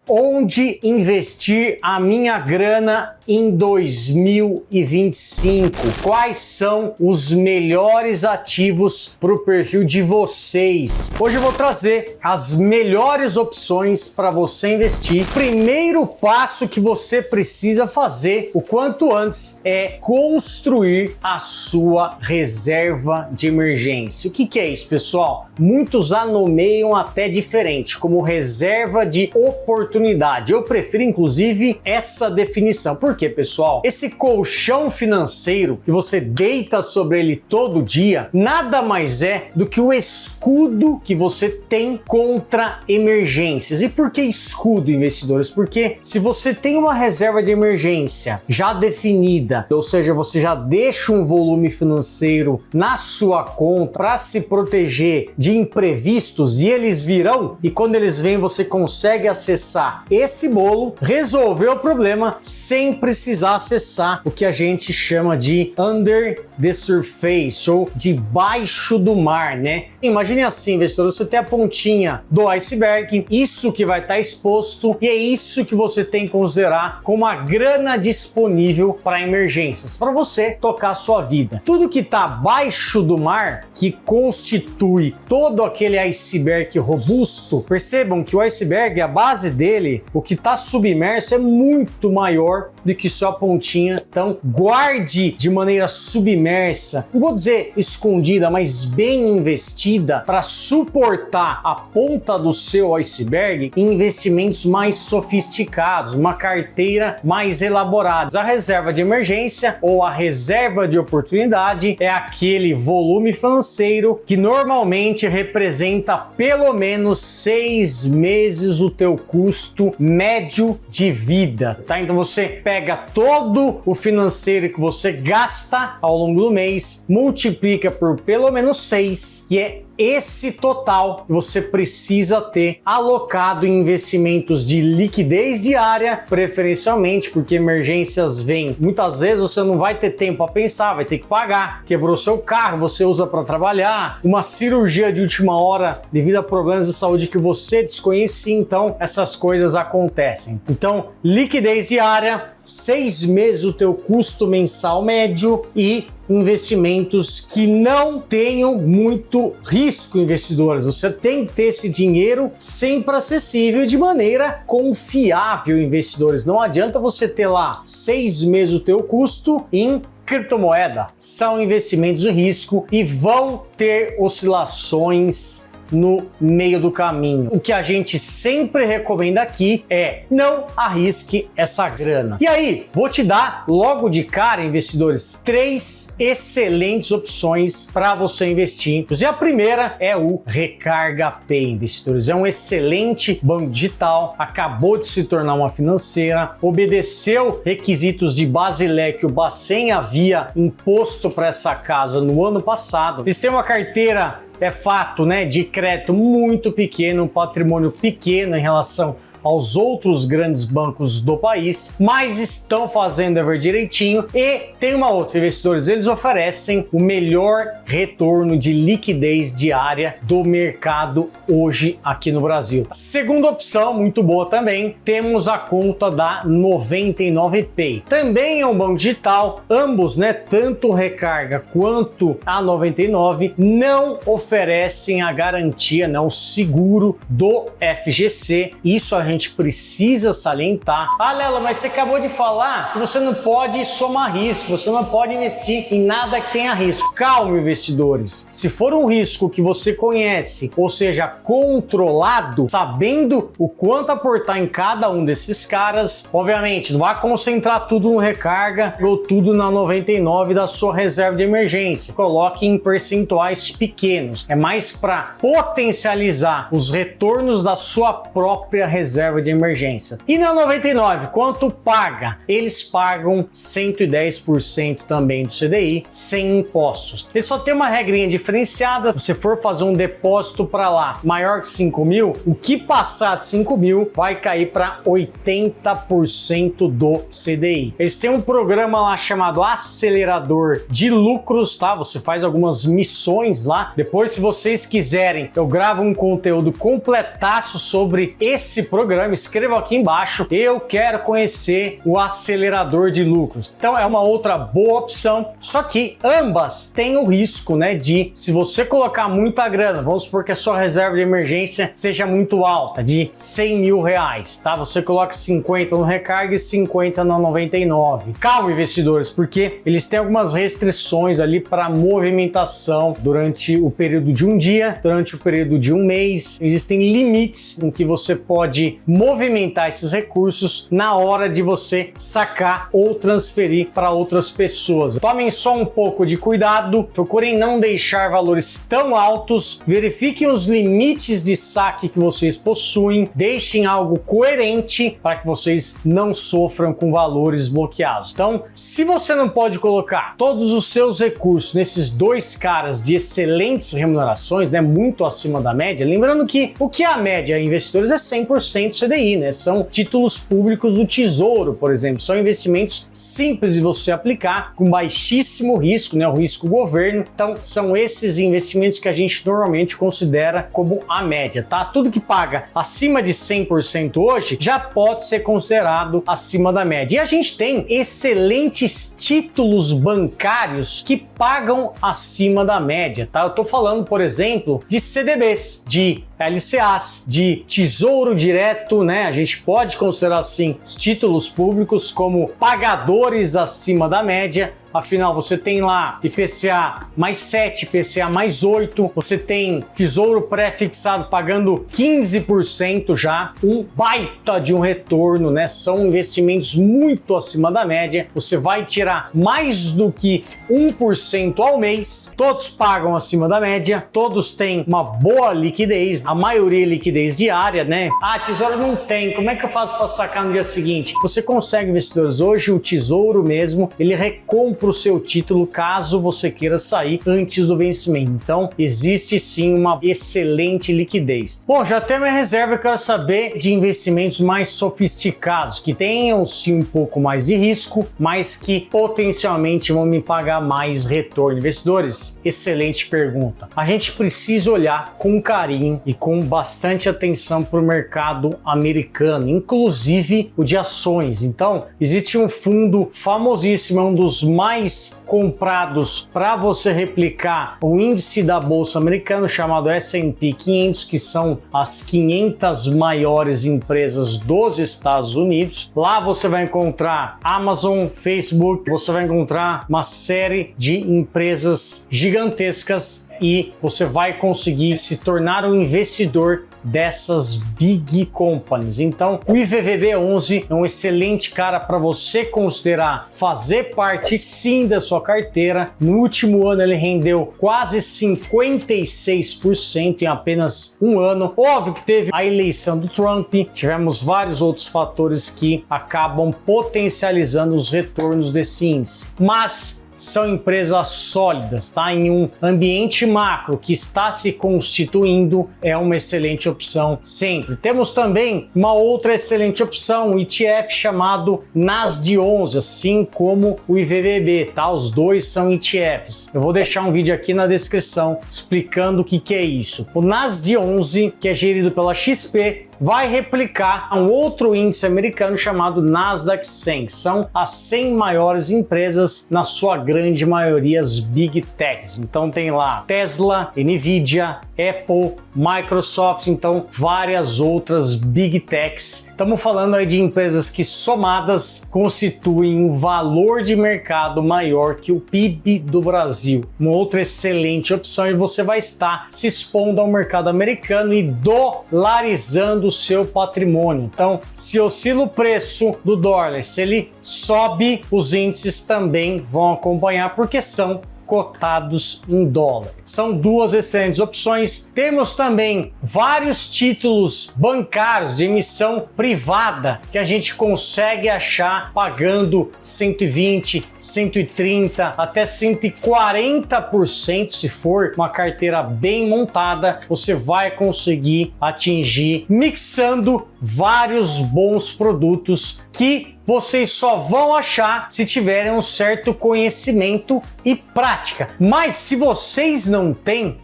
onde investir a minha grana em 2025. Quais são os melhores ativos para o perfil de vocês? Hoje eu vou trazer as melhores opções para você investir. Primeiro passo que você precisa fazer o quanto antes é construir a sua reserva de emergência. O que é isso, pessoal? Muitos a nomeiam até diferente, como reserva de oportunidade. Eu prefiro, inclusive, essa definição. Por quê, pessoal? Esse colchão financeiro que você deita sobre ele todo dia, nada mais é do que o escudo que você tem contra emergências. E por que escudo, investidores? Porque se você tem uma reserva de emergência já definida, ou seja, você já deixa um volume financeiro na sua conta para se proteger de imprevistos, e eles virão, e quando eles vêm você consegue acessar esse bolo, resolver o problema sem precisar acessar o que a gente chama de under the surface, ou debaixo do mar, né? Imagine assim, investidor, você tem a pontinha do iceberg, isso que vai estar exposto, e é isso que você tem que considerar como a grana disponível para emergências, para você tocar a sua vida. Tudo que está abaixo do mar, que constitui todo aquele iceberg robusto, percebam que o iceberg, a base dele, o que está submerso é muito maior do que só a pontinha. Então guarde de maneira submersa, não vou dizer escondida, mas bem investida, para suportar a ponta do seu iceberg em investimentos mais sofisticados, uma carteira mais elaborada. A reserva de emergência ou a reserva de oportunidade é aquele volume financeiro que normalmente representa pelo menos 6 meses o teu custo médio de vida, tá? Então você pega todo o financeiro que você gasta ao longo do mês, multiplica por pelo menos 6, e é esse total que você precisa ter alocado em investimentos de liquidez diária, preferencialmente, porque emergências vêm. Muitas vezes você não vai ter tempo a pensar, vai ter que pagar. Quebrou seu carro, você usa para trabalhar. Uma cirurgia de última hora devido a problemas de saúde que você desconhecia, então essas coisas acontecem. Então, liquidez diária, 6 meses o teu custo mensal médio e investimentos que não tenham muito risco, investidores. Você tem que ter esse dinheiro sempre acessível de maneira confiável, investidores. Não adianta você ter lá 6 meses o teu custo em criptomoeda. São investimentos de risco e vão ter oscilações no meio do caminho. O que a gente sempre recomenda aqui é não arrisque essa grana. E aí, vou te dar logo de cara, investidores, 3 excelentes opções para você investir. E a primeira é o Recarga Pay, investidores. É um excelente banco digital, acabou de se tornar uma financeira, obedeceu requisitos de Basileia que o Bacen havia imposto para essa casa no ano passado. Eles têm uma carteira, é fato, né, de crédito muito pequeno, um patrimônio pequeno em relação aos outros grandes bancos do país, mas estão fazendo dever direitinho. E tem uma outra, investidores, eles oferecem o melhor retorno de liquidez diária do mercado hoje aqui no Brasil. Segunda opção, muito boa também, temos a conta da 99Pay. Também é um banco digital, ambos, né, tanto o Recarga quanto a 99 não oferecem a garantia, né, o seguro do FGC. Isso a gente precisa salientar. Ah, Lela, mas você acabou de falar que você não pode somar risco, você não pode investir em nada que tenha risco. Calma, investidores. Se for um risco que você conhece, ou seja, controlado, sabendo o quanto aportar em cada um desses caras, obviamente, não vai concentrar tudo no Recarga ou tudo na 99 da sua reserva de emergência. Coloque em percentuais pequenos. É mais para potencializar os retornos da sua própria reserva de emergência. E na 99, quanto paga? Eles pagam 110% também do CDI, sem impostos. Eles só tem uma regrinha diferenciada. Se você for fazer um depósito para lá maior que 5 mil, o que passar de 5 mil vai cair para 80% do CDI. Eles têm um programa lá chamado Acelerador de Lucros, tá? Você faz algumas missões lá. Depois, se vocês quiserem, eu gravo um conteúdo completaço sobre esse programa. programa, escrevam aqui embaixo, eu quero conhecer o acelerador de lucros. Então é uma outra boa opção, só que ambas têm o risco, né, de se você colocar muita grana, vamos supor que a sua reserva de emergência seja muito alta, de 100 mil reais, tá? Você coloca 50 no recarga e 50 na 99. Calma, investidores, porque eles têm algumas restrições ali para movimentação durante o período de um dia, durante o período de um mês. Existem limites em que você pode movimentar esses recursos na hora de você sacar ou transferir para outras pessoas. Tomem só um pouco de cuidado, procurem não deixar valores tão altos, verifiquem os limites de saque que vocês possuem, deixem algo coerente para que vocês não sofram com valores bloqueados. Então, se você não pode colocar todos os seus recursos nesses dois caras de excelentes remunerações, né, muito acima da média, lembrando que o que é a média investidores é 100% CDI, né? São títulos públicos do Tesouro, por exemplo, são investimentos simples de você aplicar, com baixíssimo risco, né, o risco governo. Então, são esses investimentos que a gente normalmente considera como a média, tá? Tudo que paga acima de 100% hoje já pode ser considerado acima da média. E a gente tem excelentes títulos bancários que pagam acima da média, tá? Eu tô falando, por exemplo, de CDBs, de LCAs, de Tesouro Direto, né? A gente pode considerar assim os títulos públicos como pagadores acima da média. Afinal, você tem lá IPCA mais 7, IPCA mais 8, você tem Tesouro Pré-fixado pagando 15% já, um baita de um retorno, né? São investimentos muito acima da média, você vai tirar mais do que 1% ao mês, todos pagam acima da média, todos têm uma boa liquidez, a maioria é liquidez diária, né? Ah, Tesouro não tem, como é que eu faço para sacar no dia seguinte? Você consegue, investidores, hoje o Tesouro mesmo, ele recompra o seu título caso você queira sair antes do vencimento. Então, existe sim uma excelente liquidez. Bom, já tenho minha reserva, eu quero saber de investimentos mais sofisticados, que tenham sim um pouco mais de risco, mas que potencialmente vão me pagar mais retorno. Investidores, excelente pergunta. A gente precisa olhar com carinho e com bastante atenção para o mercado americano, inclusive o de ações. Então, existe um fundo famosíssimo, um dos mais comprados para você replicar o índice da bolsa americana chamado S&P 500, que são as 500 maiores empresas dos Estados Unidos. Lá você vai encontrar Amazon, Facebook, você vai encontrar uma série de empresas gigantescas e você vai conseguir se tornar um investidor dessas big companies. Então, o IVVB11 é um excelente cara para você considerar fazer parte sim da sua carteira. No último ano ele rendeu quase 56% em apenas um ano. Óbvio que teve a eleição do Trump, tivemos vários outros fatores que acabam potencializando os retornos desse índice. Mas são empresas sólidas, tá? Em um ambiente macro que está se constituindo, é uma excelente opção sempre. Temos também uma outra excelente opção, um ETF chamado NASD11, assim como o IVVB, tá? Os dois são ETFs. Eu vou deixar um vídeo aqui na descrição explicando o que é isso. O NASD11, que é gerido pela XP, vai replicar um outro índice americano chamado Nasdaq 100. São as 100 maiores empresas, na sua grande maioria as Big Techs. Então tem lá Tesla, Nvidia, Apple, Microsoft, então várias outras Big Techs. Estamos falando aí de empresas que somadas constituem um valor de mercado maior que o PIB do Brasil. Uma outra excelente opção, e você vai estar se expondo ao mercado americano e dolarizando o seu patrimônio. Então, se oscila o preço do dólar, se ele sobe, os índices também vão acompanhar, porque são cotados em dólar. São duas excelentes opções. Temos também vários títulos bancários de emissão privada que a gente consegue achar pagando 120, 130, até 140%. Se for uma carteira bem montada, você vai conseguir atingir mixando vários bons produtos que vocês só vão achar se tiverem um certo conhecimento e prática. Mas se vocês não têm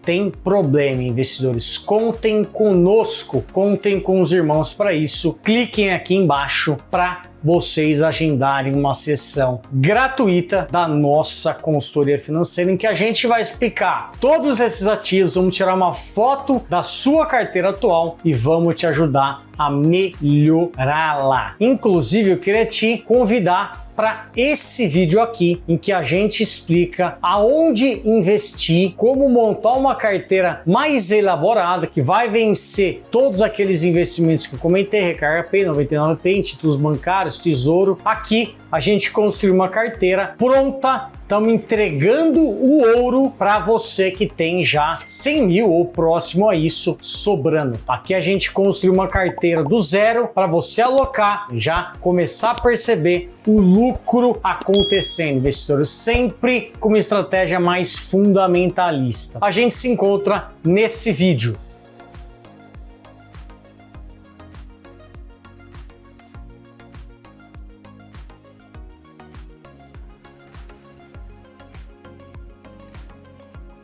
tem problema, investidores. Contem conosco, contem com os irmãos para isso. Cliquem aqui embaixo para vocês agendarem uma sessão gratuita da nossa consultoria financeira, em que a gente vai explicar todos esses ativos, vamos tirar uma foto da sua carteira atual e vamos te ajudar a melhorá-la. Inclusive, eu queria te convidar para esse vídeo aqui, em que a gente explica aonde investir, como montar uma carteira mais elaborada, que vai vencer todos aqueles investimentos que eu comentei, Recarga Pay, 99Pay, títulos bancários, tesouro. Aqui a gente construiu uma carteira pronta, estamos entregando o ouro para você que tem já 100 mil ou próximo a isso sobrando. Aqui a gente construiu uma carteira do zero para você alocar e já começar a perceber o lucro acontecendo, investidores, sempre com uma estratégia mais fundamentalista. A gente se encontra nesse vídeo.